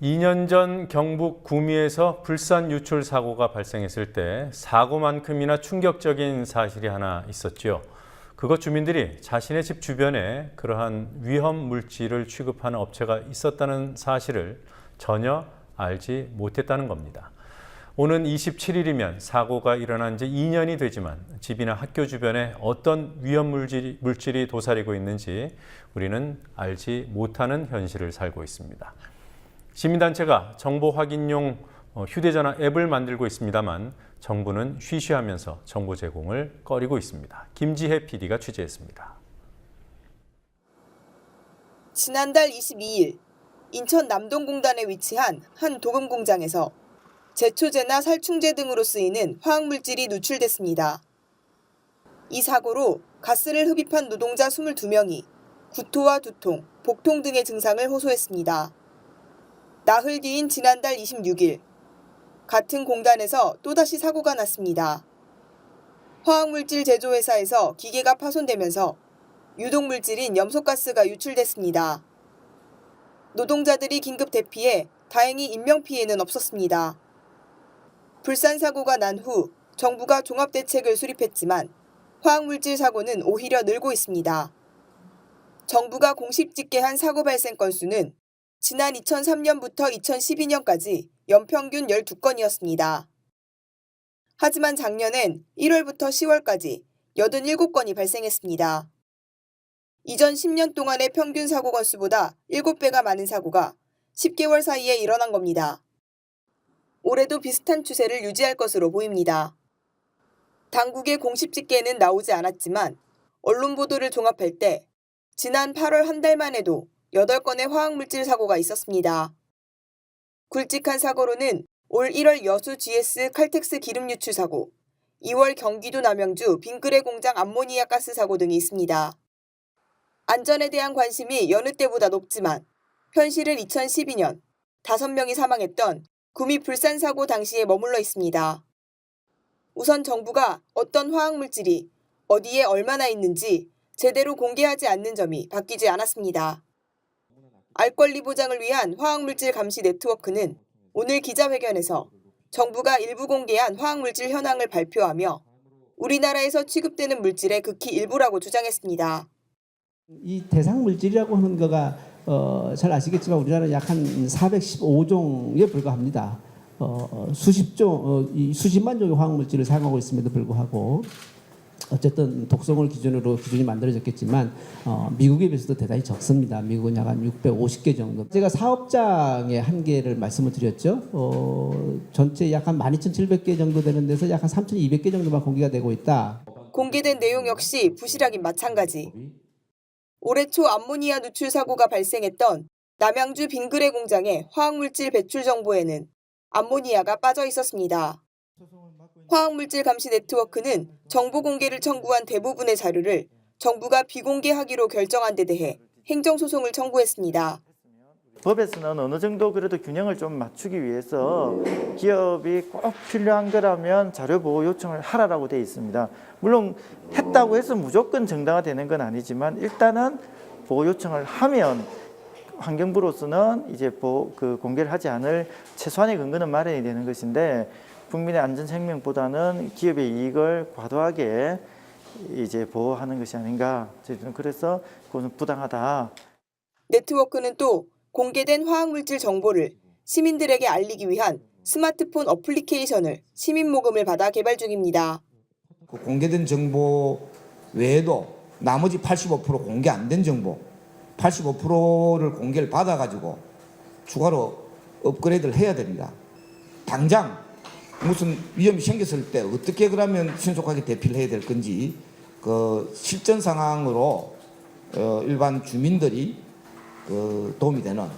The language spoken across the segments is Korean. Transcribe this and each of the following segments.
2년 전 경북 구미에서 불산 유출 사고가 발생했을 때 사고만큼이나 충격적인 사실이 하나 있었죠. 그것 주민들이 자신의 집 주변에 그러한 위험 물질을 취급하는 업체가 있었다는 사실을 전혀 알지 못했다는 겁니다. 오는 27일이면 사고가 일어난 지 2년이 되지만 집이나 학교 주변에 어떤 위험 물질이 도사리고 있는지 우리는 알지 못하는 현실을 살고 있습니다. 시민단체가 정보 확인용 휴대전화 앱을 만들고 있습니다만 정부는 쉬쉬하면서 정보 제공을 꺼리고 있습니다. 김지혜 PD가 취재했습니다. 지난달 22일 인천 남동공단에 위치한 한 도금 공장에서 제초제나 살충제 등으로 쓰이는 화학물질이 누출됐습니다. 이 사고로 가스를 흡입한 노동자 22명이 구토와 두통, 복통 등의 증상을 호소했습니다. 나흘 뒤인 지난달 26일, 같은 공단에서 또다시 사고가 났습니다. 화학물질 제조회사에서 기계가 파손되면서 유독물질인 염소가스가 유출됐습니다. 노동자들이 긴급 대피해 다행히 인명피해는 없었습니다. 불산 사고가 난 후 정부가 종합대책을 수립했지만 화학물질 사고는 오히려 늘고 있습니다. 정부가 공식 집계한 사고 발생 건수는 지난 2003년부터 2012년까지 연평균 12건이었습니다. 하지만 작년엔 1월부터 10월까지 87건이 발생했습니다. 이전 10년 동안의 평균 사고 건수보다 7배가 많은 사고가 10개월 사이에 일어난 겁니다. 올해도 비슷한 추세를 유지할 것으로 보입니다. 당국의 공식 집계는 나오지 않았지만 언론 보도를 종합할 때 지난 8월 한 달만 해도 8건의 화학물질 사고가 있었습니다. 굵직한 사고로는 올 1월 여수 GS 칼텍스 기름 유출 사고, 2월 경기도 남양주 빙그레 공장 암모니아 가스 사고 등이 있습니다. 안전에 대한 관심이 여느 때보다 높지만 현실은 2012년 5명이 사망했던 구미 불산 사고 당시에 머물러 있습니다. 우선 정부가 어떤 화학물질이 어디에 얼마나 있는지 제대로 공개하지 않는 점이 바뀌지 않았습니다. 알 권리 보장을 위한 화학물질 감시 네트워크는 오늘 기자회견에서 정부가 일부 공개한 화학물질 현황을 발표하며 우리나라에서 취급되는 물질의 극히 일부라고 주장했습니다. 이 대상 물질이라고 하는 거가 잘 아시겠지만 우리나라는 약 한 415종에 불과합니다. 수십만 종의 화학물질을 사용하고 있음에도 불구하고 어쨌든 독성을 기준으로 기준이 만들어졌겠지만 미국에 비해서도 대단히 적습니다. 미국은 약 한 650개 정도. 제가 사업장의 한계를 말씀을 드렸죠. 전체 약 한 12,700개 정도 되는 데서 약 한 3,200개 정도만 공개가 되고 있다. 공개된 내용 역시 부실하긴 마찬가지. 올해 초 암모니아 누출 사고가 발생했던 남양주 빙그레 공장의 화학물질 배출 정보에는 암모니아가 빠져 있었습니다. 화학물질 감시 네트워크는 정보 공개를 청구한 대부분의 자료를 정부가 비공개하기로 결정한 데 대해 행정소송을 청구했습니다. 법에서는 어느 정도 그래도 균형을 좀 맞추기 위해서 기업이 꼭 필요한 거라면 자료 보호 요청을 하라고 되어 있습니다. 물론 했다고 해서 무조건 정당화되는 건 아니지만 일단은 보호 요청을 하면 환경부로서는 이제 공개를 하지 않을 최소한의 근거는 마련이 되는 것인데 국민의 안전 생명보다는 기업의 이익을 과도하게 이제 보호하는 것이 아닌가. 저희들은 그래서 그것은 부당하다. 네트워크는 또 공개된 화학물질 정보를 시민들에게 알리기 위한 스마트폰 어플리케이션을 시민 모금을 받아 개발 중입니다. 공개된 정보 외에도 나머지 85% 공개 안 된 정보, 85%를 공개를 받아가지고 추가로 업그레이드를 해야 됩니다. 당장 무슨 위험이 생겼을 때 어떻게 그러면 신속하게 대피를 해야 될 건지 그 실전 상황으로 일반 주민들이 도움이 되는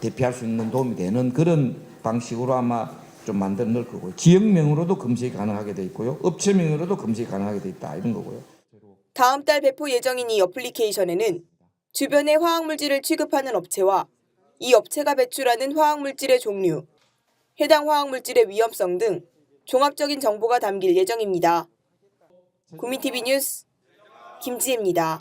대피할 수 있는 도움이 되는 그런 방식으로 아마 좀 만들어 놓을 거고요. 지역명으로도 검색이 가능하게 돼 있고요. 업체명으로도 검색이 가능하게 돼 있다 이런 거고요. 다음 달 배포 예정인 이 어플리케이션에는 주변의 화학물질을 취급하는 업체와 이 업체가 배출하는 화학물질의 종류, 해당 화학물질의 위험성 등 종합적인 정보가 담길 예정입니다. 구미TV 뉴스 김지혜입니다.